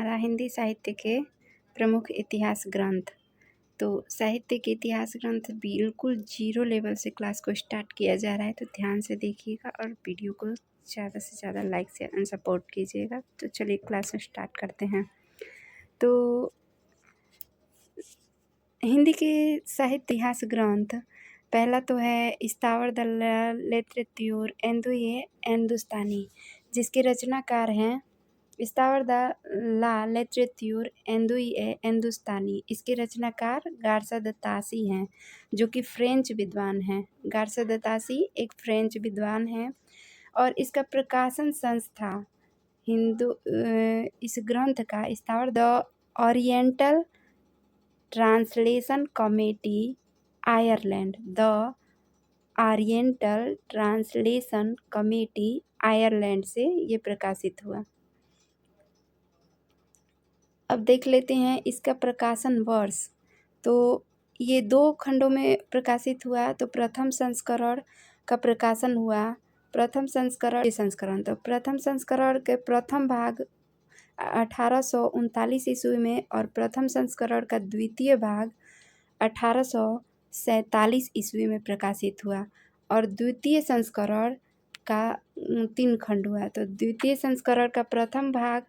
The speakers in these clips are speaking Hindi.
हमारा हिंदी साहित्य के प्रमुख इतिहास ग्रंथ। तो साहित्य के इतिहास ग्रंथ बिल्कुल जीरो लेवल से क्लास को स्टार्ट किया जा रहा है, तो ध्यान से देखिएगा और वीडियो को ज़्यादा से ज़्यादा लाइक शेयर एंड सपोर्ट कीजिएगा। तो चलिए क्लास स्टार्ट करते हैं। तो हिंदी के साहित्य इतिहास ग्रंथ पहला तो है स्थावर दल्ला त्रित्यूर एंदुए हिंदुस्तानी, जिसके रचनाकार हैं स्थावर दल्ला त्रित्यूर एंदुए हिंदुस्तानी। इसके रचनाकार गारसा दत्तासी हैं, जो कि फ्रेंच विद्वान हैं। गारसा दत्तासी एक फ्रेंच विद्वान हैं और इसका प्रकाशन संस्था इस ग्रंथ का स्थावर the oriental translation committee Ireland, the oriental translation committee Ireland से ये प्रकाशित हुआ। अब देख लेते हैं इसका प्रकाशन वर्ष। तो ये 2 खंडों में प्रकाशित हुआ। तो प्रथम संस्करण का प्रकाशन हुआ, प्रथम संस्करण तो प्रथम संस्करण के प्रथम भाग 1839 ईस्वी में और प्रथम संस्करण का द्वितीय भाग 1847 ईस्वी में प्रकाशित हुआ। और द्वितीय संस्करण का 3 खंड हुआ। तो द्वितीय संस्करण का प्रथम भाग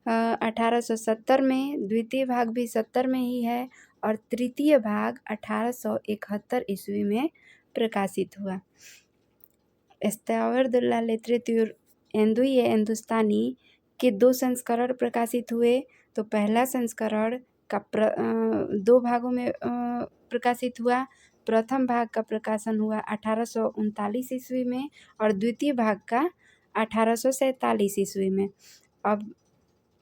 1870 में, द्वितीय भाग भी 70 में ही है और तृतीय भाग 1871 ईस्वी में प्रकाशित हुआ। स्थावर दल्ला त्रित्यूर एंदुए हिंदुस्तानी के 2 संस्करण प्रकाशित हुए। तो पहला संस्करण का 2 भागों में प्रकाशित हुआ। प्रथम भाग का प्रकाशन हुआ 1839 ईस्वी में और द्वितीय भाग का 1847 ईस्वी में। अब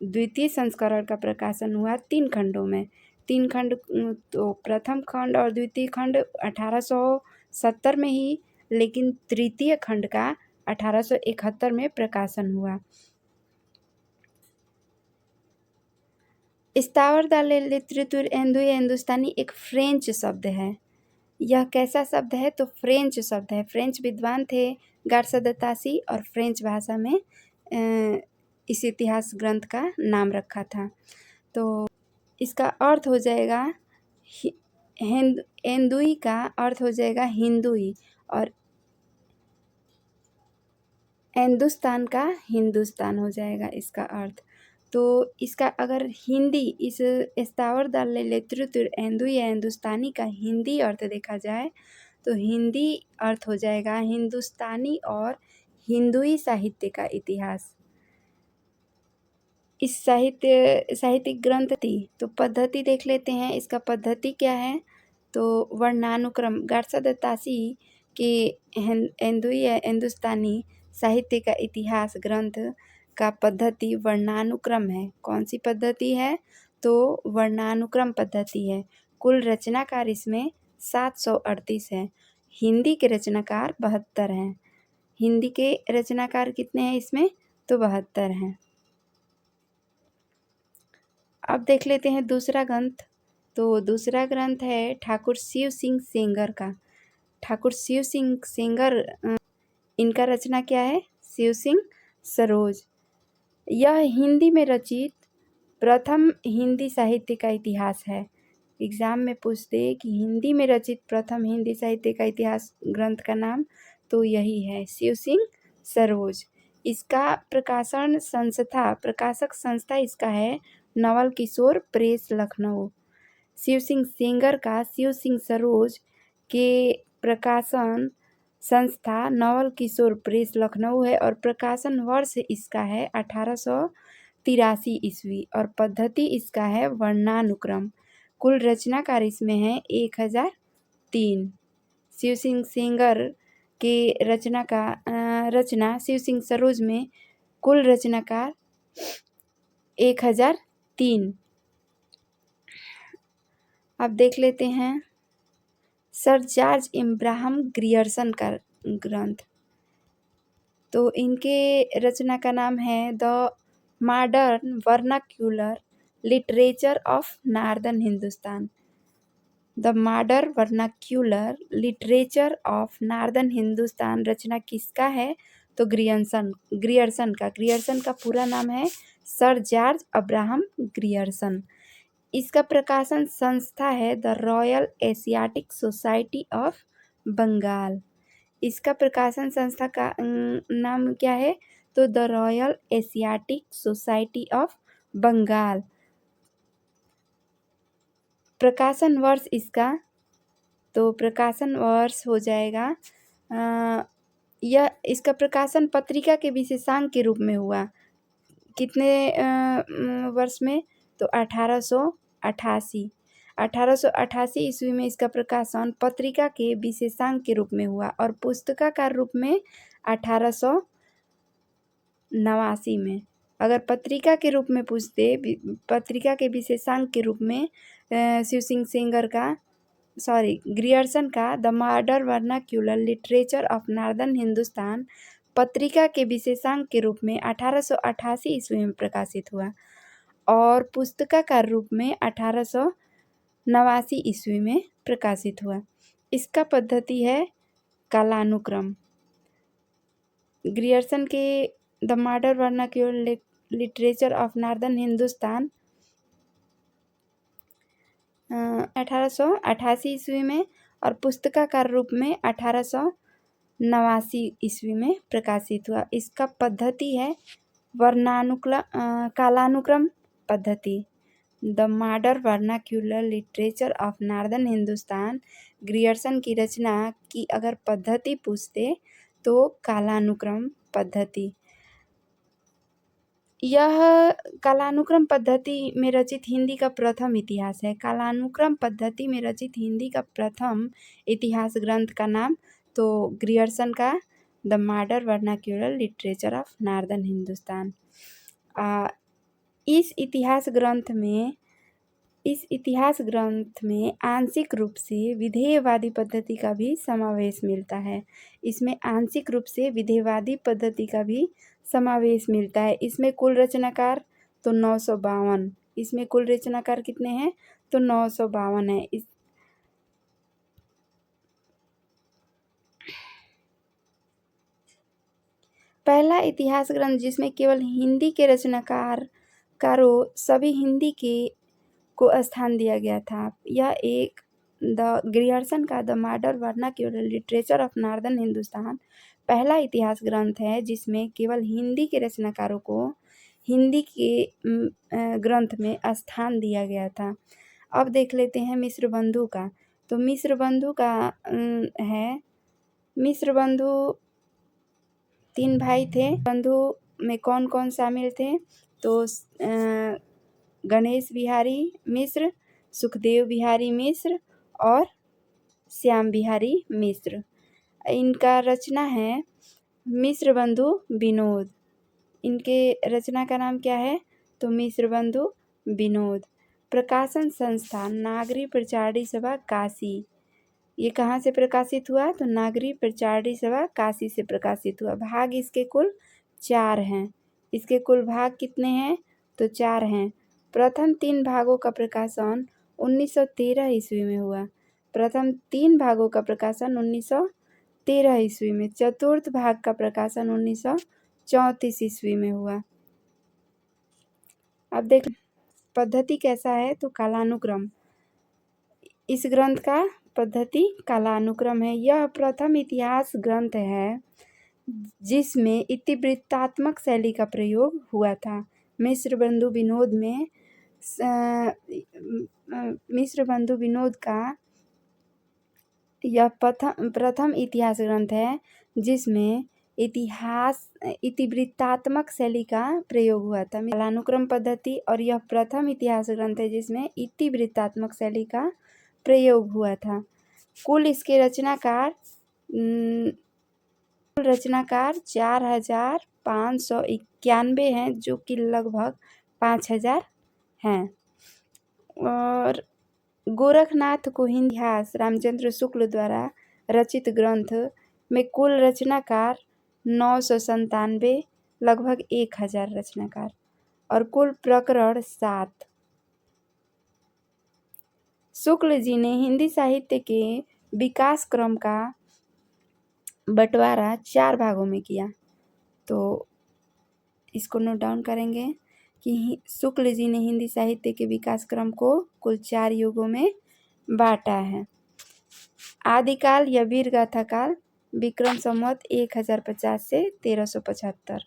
द्वितीय संस्करण का प्रकाशन हुआ 3 खंडों में। 3 खंड, तो प्रथम खंड और द्वितीय खंड 1870 में ही, लेकिन तृतीय खंड का 1871 में प्रकाशन हुआ। स्थावर दल्ला त्रित्यूर एंदुए हिंदुस्तानी एक फ्रेंच शब्द है। यह कैसा शब्द है? तो फ्रेंच शब्द है। फ्रेंच विद्वान थे गारसा दत्तासी और फ्रेंच भाषा में इस इतिहास ग्रंथ का नाम रखा था। तो इसका अर्थ हो जाएगा एंदुई का अर्थ हो जाएगा हिंदुई और हिंदुस्तान का हिंदुस्तान हो जाएगा इसका अर्थ। तो इसका अगर हिंदी इस स्थावर दल्ला त्रित्यूर एंदुए हिंदुस्तानी का हिंदी अर्थ देखा जाए तो हिंदी अर्थ हो जाएगा हिंदुस्तानी और हिंदुई साहित्य का इतिहास। इस साहित्यिक ग्रंथ थी। तो पद्धति देख लेते हैं, इसका पद्धति क्या है? तो वर्णानुक्रम गारसा दत्तासी के एंदुए हिंदुस्तानी साहित्य का इतिहास ग्रंथ का पद्धति वर्णानुक्रम है। कौन सी पद्धति है? तो वर्णानुक्रम पद्धति है। कुल रचनाकार इसमें 738 है। हिंदी के रचनाकार 72 हैं। हिंदी के रचनाकार कितने हैं इसमें? तो 72 हैं। अब देख लेते हैं दूसरा ग्रंथ। तो दूसरा ग्रंथ है ठाकुर शिव सिंह सेंगर का। ठाकुर शिव सिंह सेंगर, इनका रचना क्या है? शिव सिंह सरोज। यह हिंदी में रचित प्रथम हिंदी साहित्य का इतिहास है। एग्जाम में पूछते कि हिंदी में रचित प्रथम हिंदी साहित्य का इतिहास ग्रंथ का नाम, तो यही है शिव सिंह सरोज। इसका प्रकाशक संस्था इसका है नवल किशोर प्रेस लखनऊ। शिव सिंह सेंगर का शिव सिंह सरोज के प्रकाशन संस्था नवल किशोर प्रेस लखनऊ है और प्रकाशन वर्ष इसका है 1883 ईस्वी और पद्धति इसका है वर्णानुक्रम। कुल रचनाकार इसमें है 1003। शिव सिंह सेंगर के रचना शिव सिंह सरोज में कुल रचनाकार 1003। अब देख लेते हैं सर जॉर्ज इब्राहम ग्रियर्सन का ग्रंथ। तो इनके रचना का नाम है the modern vernacular literature of northern Hindustan. The modern vernacular literature of northern Hindustan रचना किसका है? तो ग्रियर्सन का। ग्रियर्सन का पूरा नाम है सर जॉर्ज अब्राहम ग्रियर्सन। इसका प्रकाशन संस्था है the Royal Asiatic Society of Bengal. इसका प्रकाशन संस्था का नाम क्या है? तो the Royal Asiatic Society of Bengal. प्रकाशन वर्ष इसका, तो प्रकाशन वर्ष हो जाएगा यह इसका प्रकाशन पत्रिका के विशेषांक के रूप में हुआ। कितने वर्ष में? तो 1888 1888 ईस्वी में इसका प्रकाशन पत्रिका के विशेषांक के रूप में हुआ और पुस्तकाकार रूप में 1889 में। अगर पत्रिका के रूप में पूछते, पत्रिका के विशेषांक के रूप में शिव सिंह सेंगर का ग्रियर्सन का the modern vernacular literature of northern Hindustan पत्रिका के विशेषांक के रूप में 1888 ईस्वी में प्रकाशित हुआ और पुस्तकाकार रूप में 1889 ईस्वी में प्रकाशित हुआ। इसका पद्धति है कालानुक्रम। ग्रियर्सन के the modern vernacular literature of northern Hindustan 1888 ईस्वी में और पुस्तकाकार रूप में 1889 ईस्वी में प्रकाशित हुआ। इसका पद्धति है कालानुक्रम पद्धति। The modern vernacular literature of northern Hindustan Grierson की रचना की अगर पद्धति पूछते तो कालानुक्रम पद्धति। यह कालानुक्रम पद्धति में रचित हिंदी का प्रथम इतिहास है। कालानुक्रम पद्धति में रचित हिंदी का प्रथम इतिहास ग्रंथ का नाम तो ग्रियर्सन का the modern vernacular literature of northern Hindustan. इस इतिहास ग्रंथ में आंशिक रूप से विधेयवादी पद्धति का भी समावेश मिलता है। इसमें आंशिक रूप से विधेयवादी पद्धति का भी समावेश मिलता है। इसमें कुल रचनाकार तो 952। इसमें कुल रचनाकार कितने हैं? तो 952 है। पहला इतिहास ग्रंथ जिसमें केवल हिंदी के रचनाकारों सभी हिंदी के को स्थान दिया गया था। यह एक द ग्रियर्सन का the modern vernacular literature of northern Hindustan पहला इतिहास ग्रंथ है जिसमें केवल हिंदी के रचनाकारों को हिंदी के ग्रंथ में स्थान दिया गया था। अब देख लेते हैं मिश्र बंधु का। तो मिश्र बंधु का है, मिश्र बंधु 3 भाई थे। बंधु में कौन कौन शामिल थे? तो गणेश बिहारी मिश्र, सुखदेव बिहारी मिश्र और श्याम बिहारी मिश्र। इनका रचना है मिश्र बंधु विनोद। इनके रचना का नाम क्या है? तो मिश्र बंधु विनोद। प्रकाशन संस्था नागरी प्रचारणी सभा काशी। ये कहाँ से प्रकाशित हुआ? तो नागरी प्रचारणी सभा काशी से प्रकाशित हुआ। भाग इसके कुल 4 हैं। इसके कुल भाग कितने हैं? तो 4 हैं। प्रथम 3 भागों का प्रकाशन 1913 ईस्वी में हुआ। प्रथम 3 भागों का प्रकाशन 1913 ईस्वी में। चतुर्थ भाग का प्रकाशन 1934 ईस्वी में हुआ। अब देख पद्धति कैसा है? तो कालानुक्रम। इस ग्रंथ का पद्धति कालानुक्रम है। यह प्रथम इतिहास ग्रंथ है जिसमें इतिवृत्तात्मक शैली का प्रयोग हुआ था। मिश्र बंधु विनोद का यह प्रथम इतिहास ग्रंथ है जिसमें इतिवृत्तात्मक शैली का प्रयोग हुआ था। कालानुक्रम पद्धति और यह प्रथम इतिहास ग्रंथ है जिसमें इतिवृत्तात्मक शैली का प्रयोग हुआ था। कुल इसके रचनाकार 4591 हैं जो कि लगभग 5000 हैं। और गोरखनाथ को हिंदी इतिहास रामचंद्र शुक्ल द्वारा रचित ग्रंथ में कुल रचनाकार 997, लगभग 1000 रचनाकार और कुल प्रकरण 7। शुक्ल जी ने हिंदी साहित्य के विकास क्रम का बंटवारा 4 भागों में किया। तो इसको नोट डाउन करेंगे कि शुक्ल जी ने हिंदी साहित्य के विकास क्रम को कुल 4 युगों में बांटा है। आदिकाल या वीर गाथा काल विक्रम संवत 1050 से 1375।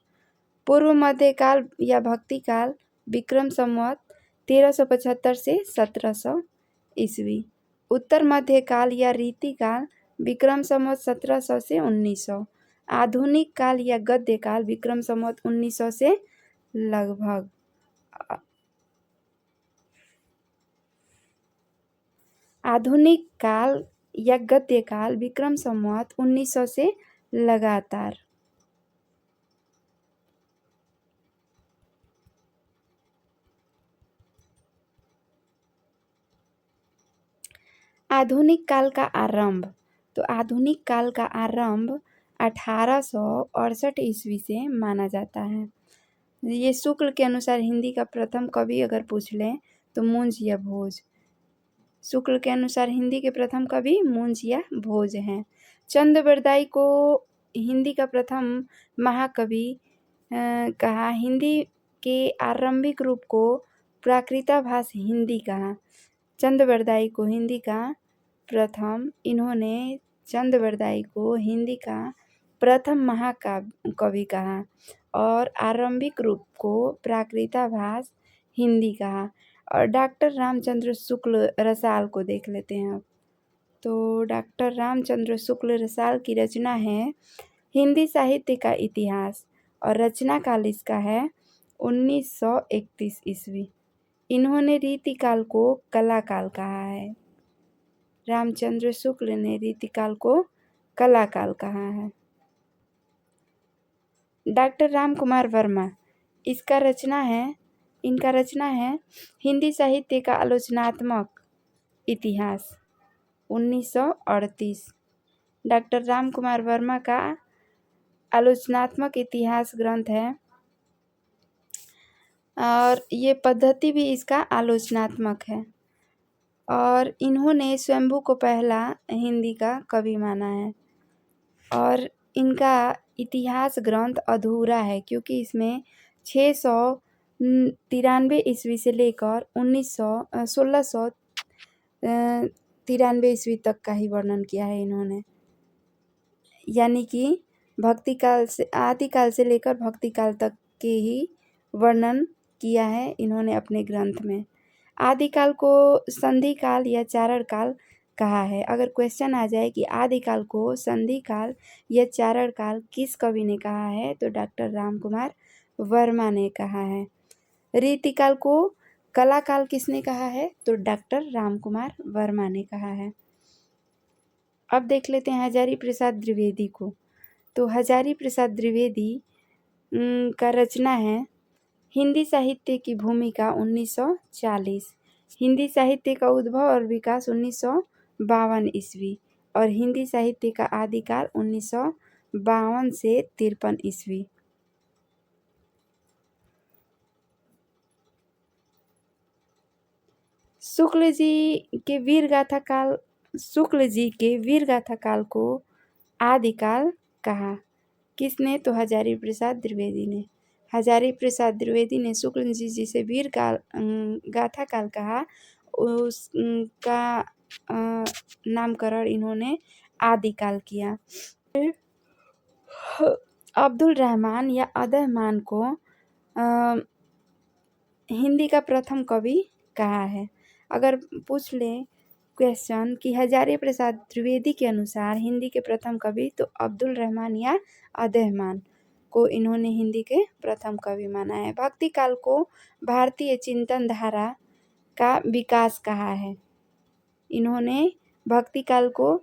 पूर्व मध्यकाल या भक्ति काल विक्रम संवत 1375 से 1700 ईस्वी। उत्तर मध्यकाल या रीति काल विक्रम संवत 1700 से 1900। आधुनिक काल या गद्य काल विक्रम संवत 1900 से लगभग। आधुनिक काल या गद्य काल विक्रम संवत 1900 से लगातार। आधुनिक काल का आरंभ, तो आधुनिक काल का आरंभ 1868 ईस्वी से माना जाता है। ये शुक्ल के अनुसार हिंदी का प्रथम कवि अगर पूछ लें तो मुंज या भोज। शुक्ल के अनुसार हिंदी के प्रथम कवि मुंज या भोज हैं। चंद्रबरदाई को हिंदी का प्रथम महाकवि कहा। हिंदी के आरंभिक रूप को प्राकृताभास हिंदी कहा। चंद्रबरदाई को हिंदी का प्रथम इन्होंने चंद्रबरदाई को हिंदी का प्रथम महाकवि कहा और आरंभिक रूप को प्राकृताभास हिंदी कहा। और डॉक्टर रामचंद्र शुक्ल रसाल को देख लेते हैं अब। तो डॉक्टर रामचंद्र शुक्ल रसाल की रचना है हिंदी साहित्य का इतिहास और रचना काल इसका है 1931 ईस्वी। इन्होंने रीतिकाल को कलाकाल कहा है। रामचंद्र शुक्ल ने रीतिकाल को कलाकाल कहा है। डॉक्टर राम कुमार वर्मा इनका रचना है हिंदी साहित्य का आलोचनात्मक इतिहास 1938। डॉक्टर राम कुमार वर्मा का आलोचनात्मक इतिहास ग्रंथ है और ये पद्धति भी इसका आलोचनात्मक है। और इन्होंने स्वयंभू को पहला हिंदी का कवि माना है और इनका इतिहास ग्रंथ अधूरा है क्योंकि इसमें 693 ईस्वी से लेकर 1693 ईस्वी तक का ही वर्णन किया है इन्होंने। यानी कि आदिकाल से लेकर भक्ति काल तक के ही वर्णन किया है इन्होंने अपने ग्रंथ में। आदिकाल को संधि काल या चारण काल कहा है। अगर क्वेश्चन आ जाए कि आदिकाल को संधि काल या चारण काल किस कवि ने कहा है तो डॉक्टर राम कुमार वर्मा ने कहा है। रीतिकाल को कलाकाल किसने कहा है तो डॉक्टर राम कुमार वर्मा ने कहा है। अब देख लेते हैं हजारी प्रसाद द्विवेदी को। तो हजारी प्रसाद द्विवेदी का रचना है हिंदी साहित्य की भूमिका 1940। हिंदी साहित्य का उद्भव और विकास 1952 ईस्वी और हिंदी साहित्य का आदिकाल 1952 से 53 ईस्वी। शुक्ल जी के वीर गाथा काल को आदिकाल कहा। किसने तो हजारी प्रसाद द्विवेदी ने। हजारी प्रसाद द्विवेदी ने शुक्ल जी जिसे वीर गाथा काल कहा उसका नामकरण इन्होंने आदिकाल किया। अब्दुल रहमान या अदहमान को हिंदी का प्रथम कवि कहा है। अगर पूछ ले क्वेश्चन कि हजारी प्रसाद द्विवेदी के अनुसार हिंदी के प्रथम कवि तो अब्दुल रहमान या अदहमान को इन्होंने हिंदी के प्रथम कवि माना है। भक्ति काल को भारतीय चिंतन धारा का विकास कहा है। इन्होंने भक्ति काल को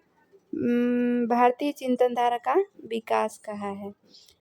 भारतीय चिंतन धारा का विकास कहा है।